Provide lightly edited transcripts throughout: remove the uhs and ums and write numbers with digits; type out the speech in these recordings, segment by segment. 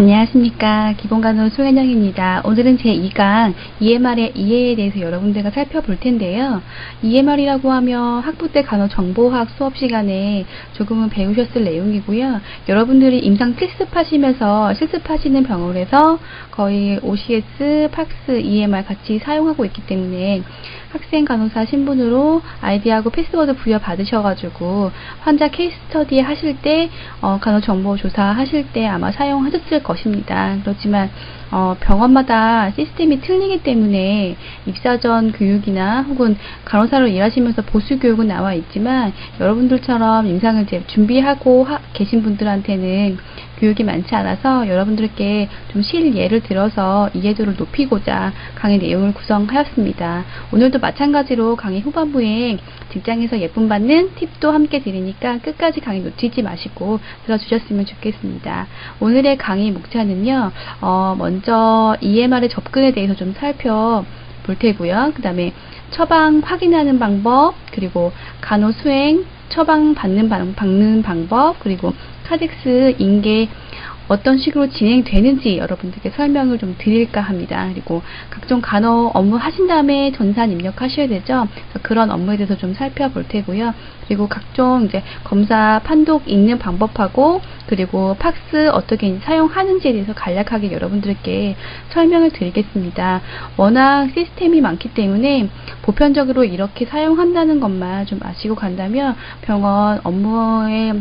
안녕하십니까. 기본간호 소현영입니다. 오늘은 제2강 EMR의 이해에 대해서 여러분들과 살펴볼 텐데요. EMR이라고 하면 학부 때 간호정보학 수업 시간에 조금은 배우셨을 내용이고요. 여러분들이 임상 실습하시면서 실습하시는 병원에서 거의 OCS, 팍스, EMR 같이 사용하고 있기 때문에 학생 간호사 신분으로 아이디하고 패스워드 부여받으셔가지고 환자 케이스 스터디 하실 때 간호정보 조사 하실 때 아마 사용하셨을 것입니다. 그렇지만 병원마다 시스템이 틀리기 때문에 입사 전 교육이나 혹은 간호사로 일하시면서 보수 교육은 나와 있지만 여러분들처럼 임상을 이제 준비하고 계신 분들한테는 교육이 많지 않아서 여러분들께 좀 실예를 들어서 이해도를 높이고자 강의 내용을 구성하였습니다. 오늘도 마찬가지로 강의 후반부에 직장에서 예쁨 받는 팁도 함께 드리니까 끝까지 강의 놓치지 마시고 들어주셨으면 좋겠습니다. 오늘의 강의 목차는요, 먼저 EMR의 접근에 대해서 좀 살펴볼 테고요. 그 다음에 처방 확인하는 방법, 그리고 간호 수행, 처방 받는 방법, 그리고 카덱스 인계 어떤 식으로 진행되는지 여러분들께 설명을 좀 드릴까 합니다. 그리고 각종 간호 업무 하신 다음에 전산 입력하셔야 되죠. 그래서 그런 업무에 대해서 좀 살펴볼 테고요. 그리고 각종 이제 검사 판독 읽는 방법하고 그리고 팍스 어떻게 사용하는지에 대해서 간략하게 여러분들께 설명을 드리겠습니다. 워낙 시스템이 많기 때문에 보편적으로 이렇게 사용한다는 것만 좀 아시고 간다면 병원 업무에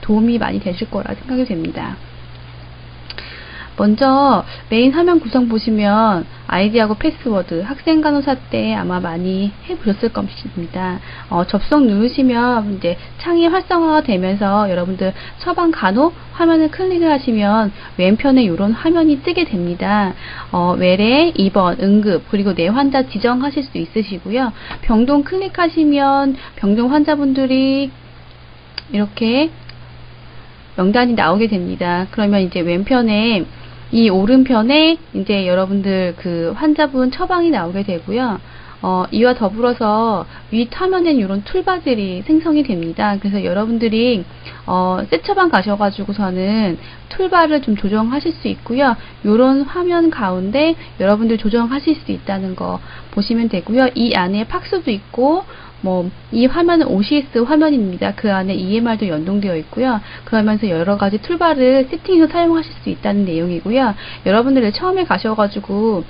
도움이 많이 되실 거라 생각이 됩니다. 먼저 메인 화면 구성 보시면 아이디하고 패스워드 학생 간호사 때 아마 많이 해보셨을 것입니다. 접속 누르시면 이제 창이 활성화가 되면서 여러분들 처방 간호 화면을 클릭을 하시면 왼편에 이런 화면이 뜨게 됩니다. 외래, 입원, 응급 그리고 내 환자 지정하실 수 있으시고요. 병동 클릭하시면 병동 환자분들이 이렇게 명단이 나오게 됩니다. 그러면 이제 왼편에 이 오른편에 이제 여러분들 그 환자분 처방이 나오게 되고요. 이와 더불어서 위 화면엔 이런 툴바들이 생성이 됩니다. 그래서 여러분들이 새 처방 가셔가지고서는 툴바를 좀 조정하실 수 있고요. 이런 화면 가운데 여러분들 조정하실 수 있다는 거 보시면 되고요. 이 안에 팍스도 있고 이 화면은 OCS 화면입니다. 그 안에 EMR도 연동되어 있고요. 그러면서 여러 가지 툴바를 세팅해서 사용하실 수 있다는 내용이고요. 여러분들이 처음에 가셔가지고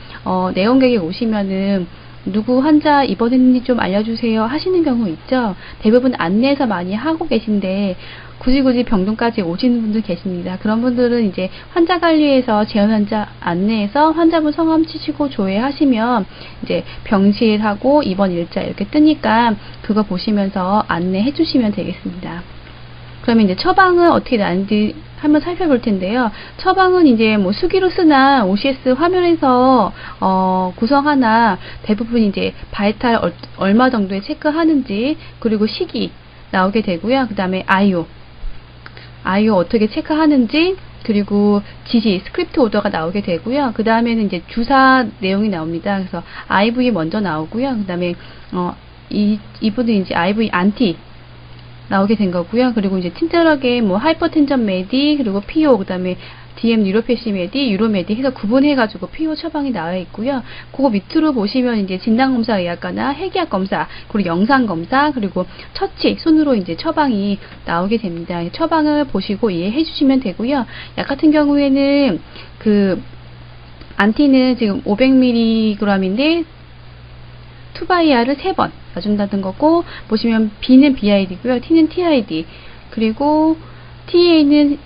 내원객에 오시면은 누구 환자 입원했는지 좀 알려주세요 하시는 경우 있죠. 대부분 안내에서 많이 하고 계신데 굳이 병동까지 오시는 분들 계십니다. 그런 분들은 이제 환자 관리에서 재원 환자 안내에서 환자분 성함 치시고 조회하시면 이제 병실하고 입원 일자 이렇게 뜨니까 그거 보시면서 안내해 주시면 되겠습니다. 그러면 이제 처방은 어떻게 나는지 한번 살펴볼 텐데요. 처방은 이제 수기로 쓰나 OCS 화면에서 구성하나 대부분 이제 바이탈 얼마 정도에 체크하는지 그리고 시기 나오게 되고요. 그 다음에 IO 어떻게 체크하는지 그리고 지시, 스크립트 오더가 나오게 되고요. 그 다음에는 이제 주사 내용이 나옵니다. 그래서 IV 먼저 나오고요. 그 다음에 이분은 이제 IV 안티 나오게 된 거고요. 그리고 이제 친절하게 하이퍼텐전 메디 그리고 PO 그 다음에 DM 뉴로패시 메디, 유로메디 해서 구분해가지고 PO 처방이 나와 있고요. 그거 밑으로 보시면 이제 진단검사 의학과나 핵의학 검사, 그리고 영상검사, 그리고 처치, 손으로 이제 처방이 나오게 됩니다. 처방을 보시고 이해해 주시면 되고요. 약 같은 경우에는 그 안티는 지금 500mg인데 투바이아를 3번 놔준다는 거고 보시면 B는 BID고요. T는 TID 그리고 TA는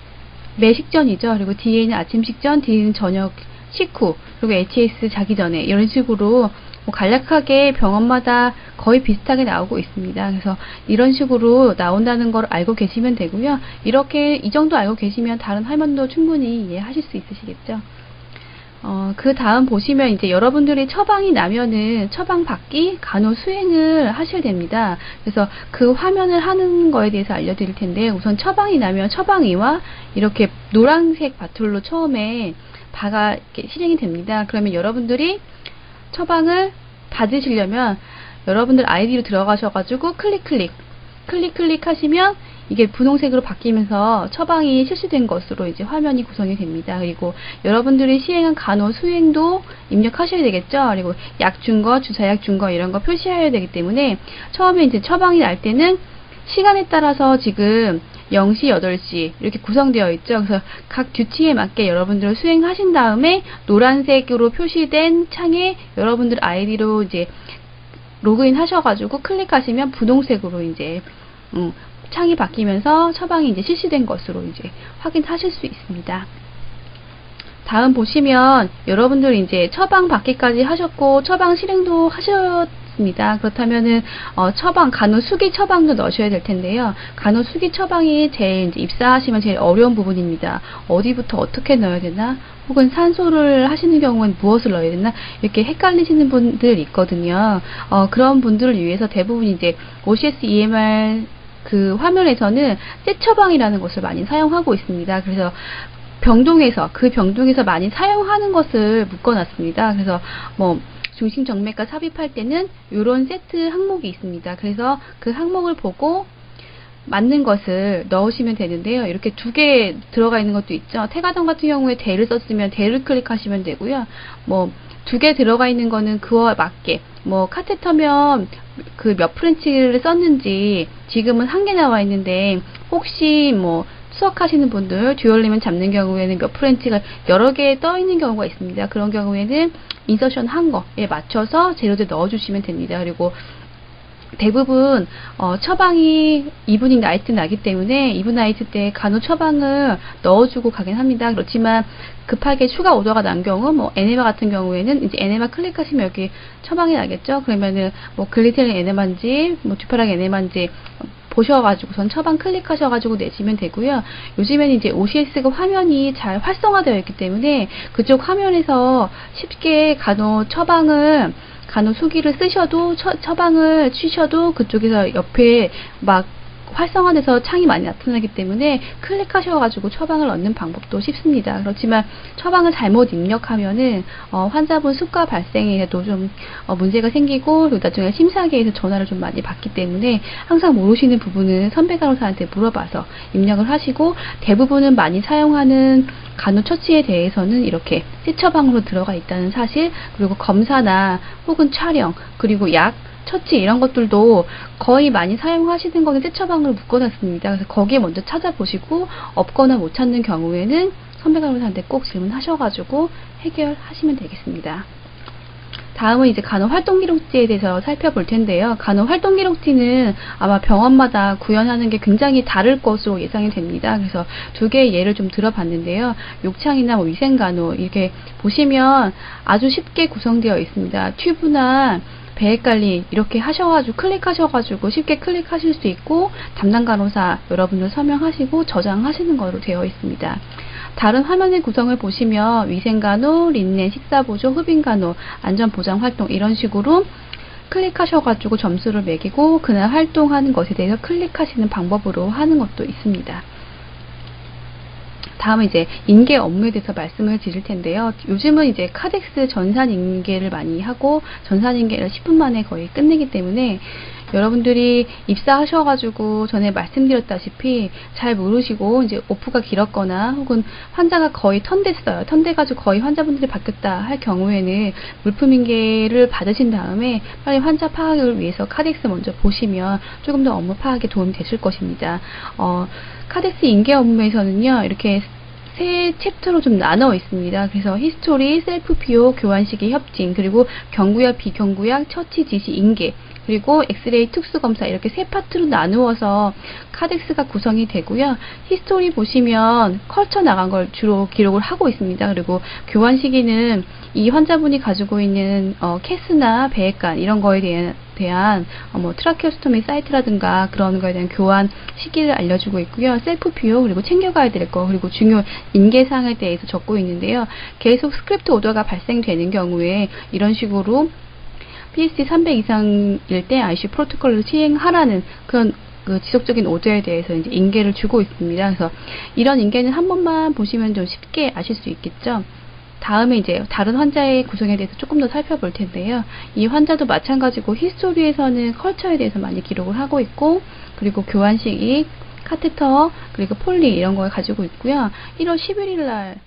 매 식전이죠. 그리고 DA는 아침 식전, D는 저녁 식후, 그리고 HS 자기 전에 이런 식으로 간략하게 병원마다 거의 비슷하게 나오고 있습니다. 그래서 이런 식으로 나온다는 걸 알고 계시면 되고요. 이렇게 이 정도 알고 계시면 다른 화면도 충분히 이해하실 수 있으시겠죠. 그 다음 보시면 이제 여러분들이 처방이 나면은 처방 받기, 간호 수행을 하셔야 됩니다. 그래서 그 화면을 하는 거에 대해서 알려드릴 텐데 우선 처방이 나면 처방이와 이렇게 노란색 바툴로 처음에 바가 이렇게 실행이 됩니다. 그러면 여러분들이 처방을 받으시려면 여러분들 아이디로 들어가셔가지고 클릭 하시면 이게 분홍색으로 바뀌면서 처방이 실시된 것으로 이제 화면이 구성이 됩니다. 그리고 여러분들이 시행한 간호 수행도 입력하셔야 되겠죠. 그리고 약 준 거, 주사약 준 거 이런 거 표시해야 되기 때문에 처음에 이제 처방이 날 때는 시간에 따라서 지금 0시, 8시 이렇게 구성되어 있죠. 그래서 각 듀티에 맞게 여러분들 수행하신 다음에 노란색으로 표시된 창에 여러분들 아이디로 이제 로그인 하셔가지고 클릭하시면 분홍색으로 이제 창이 바뀌면서 처방이 이제 실시된 것으로 이제 확인하실 수 있습니다. 다음 보시면 여러분들 이제 처방 받기까지 하셨고 처방 실행도 하셨습니다. 그렇다면은 처방 간호 수기 처방도 넣으셔야 될 텐데요. 간호 수기 처방이 제일 이제 입사하시면 제일 어려운 부분입니다. 어디부터 어떻게 넣어야 되나? 혹은 산소를 하시는 경우는 무엇을 넣어야 되나? 이렇게 헷갈리시는 분들 있거든요. 그런 분들을 위해서 대부분 이제 OCS EMR 그 화면에서는 셋 처방이라는 것을 많이 사용하고 있습니다. 그래서 그 병동에서 많이 사용하는 것을 묶어놨습니다. 그래서 뭐 중심정맥과 삽입할 때는 이런 세트 항목이 있습니다. 그래서 그 항목을 보고 맞는 것을 넣으시면 되는데요. 이렇게 두 개 들어가 있는 것도 있죠. 테가던 같은 경우에 대를 썼으면 대를 클릭하시면 되고요. 뭐 두 개 들어가 있는 거는 그와 맞게 뭐 카테터면 그 몇 프렌치를 썼는지 지금은 한 개 나와 있는데 혹시 뭐 수석하시는 분들 듀얼리면 잡는 경우에는 몇 프렌치가 여러 개 떠 있는 경우가 있습니다. 그런 경우에는 인서션 한 거에 맞춰서 재료들 넣어주시면 됩니다. 그리고 대부분 처방이 이브닝 나이트 나기 때문에 이브 나이트 때 간호 처방을 넣어주고 가긴 합니다. 그렇지만 급하게 추가 오더가 난 경우 뭐 에네마 같은 경우에는 이제 에네마 클릭하시면 여기 처방이 나겠죠. 그러면은 뭐 글리테린 에네마인지 뭐 듀파락 에네마인지 보셔가지고선 처방 클릭하셔가지고 내시면 되고요. 요즘에는 이제 OCS가 화면이 잘 활성화되어 있기 때문에 그쪽 화면에서 쉽게 간호 수기를 쓰셔도 처방을 치셔도 그쪽에서 옆에 막 활성화돼서 창이 많이 나타나기 때문에 클릭하셔가지고 처방을 얻는 방법도 쉽습니다. 그렇지만 처방을 잘못 입력하면은 환자분 수가 발생에도 좀 문제가 생기고 나중에 심사계에서 전화를 좀 많이 받기 때문에 항상 모르시는 부분은 선배 간호사한테 물어봐서 입력을 하시고 대부분은 많이 사용하는 간호처치에 대해서는 이렇게 새 처방으로 들어가 있다는 사실 그리고 검사나 혹은 촬영 그리고 약 처치 이런 것들도 거의 많이 사용하시는 거는 새 처방으로 묶어놨습니다. 그래서 거기에 먼저 찾아보시고 없거나 못 찾는 경우에는 선배 간호사한테 꼭 질문하셔가지고 해결하시면 되겠습니다. 다음은 이제 간호활동기록지에 대해서 살펴볼 텐데요. 간호활동기록지는 아마 병원마다 구현하는 게 굉장히 다를 것으로 예상이 됩니다. 그래서 두 개의 예를 좀 들어봤는데요. 욕창이나 뭐 위생간호 이렇게 보시면 아주 쉽게 구성되어 있습니다. 튜브나 배액관리 이렇게 하셔가지고 클릭하셔가지고 쉽게 클릭하실 수 있고 담당 간호사 여러분들 서명하시고 저장하시는 거로 되어 있습니다. 다른 화면의 구성을 보시면 위생간호, 린넨, 식사보조, 흡인간호, 안전보장활동 이런 식으로 클릭하셔가지고 점수를 매기고 그날 활동하는 것에 대해서 클릭하시는 방법으로 하는 것도 있습니다. 다음은 이제 인계 업무에 대해서 말씀을 드릴 텐데요. 요즘은 이제 카덱스 전산 인계를 많이 하고 전산 인계를 10분 만에 거의 끝내기 때문에 여러분들이 입사하셔가지고 전에 말씀드렸다시피 잘 모르시고 이제 오프가 길었거나 혹은 환자가 거의 턴됐어요. 턴돼가지고 거의 환자분들이 바뀌었다 할 경우에는 물품 인계를 받으신 다음에 빨리 환자 파악을 위해서 카덱스 먼저 보시면 조금 더 업무 파악에 도움이 되실 것입니다. 카덱스 인계 업무에서는요, 이렇게 세 챕터로 좀 나눠 있습니다. 그래서 히스토리, 셀프 비호, 교환 시기 협진, 그리고 경구약, 비경구약, 처치 지시 인계, 그리고 엑스레이 특수검사 이렇게 세 파트로 나누어서 카덱스가 구성이 되고요. 히스토리 보시면 컬쳐 나간 걸 주로 기록을 하고 있습니다. 그리고 교환 시기는 이 환자분이 가지고 있는 캐스나 배액관 이런 거에 대한 뭐 트라케오스토미 사이트라든가 그런 거에 대한 교환 시기를 알려주고 있고요. 셀프 뷰 그리고 챙겨가야 될 거 그리고 중요 인계사항에 대해서 적고 있는데요. 계속 스크립트 오더가 발생되는 경우에 이런 식으로 PST 300 이상일 때 ICU 프로토콜을 시행하라는 그런 그 지속적인 오더에 대해서 이제 인계를 주고 있습니다. 그래서 이런 인계는 한 번만 보시면 좀 쉽게 아실 수 있겠죠. 다음에 이제 다른 환자의 구성에 대해서 조금 더 살펴볼 텐데요. 이 환자도 마찬가지고 히스토리에서는 컬처에 대해서 많이 기록을 하고 있고 그리고 교환 시기, 카테터 그리고 폴리 이런 걸 가지고 있고요. 1월 11일 날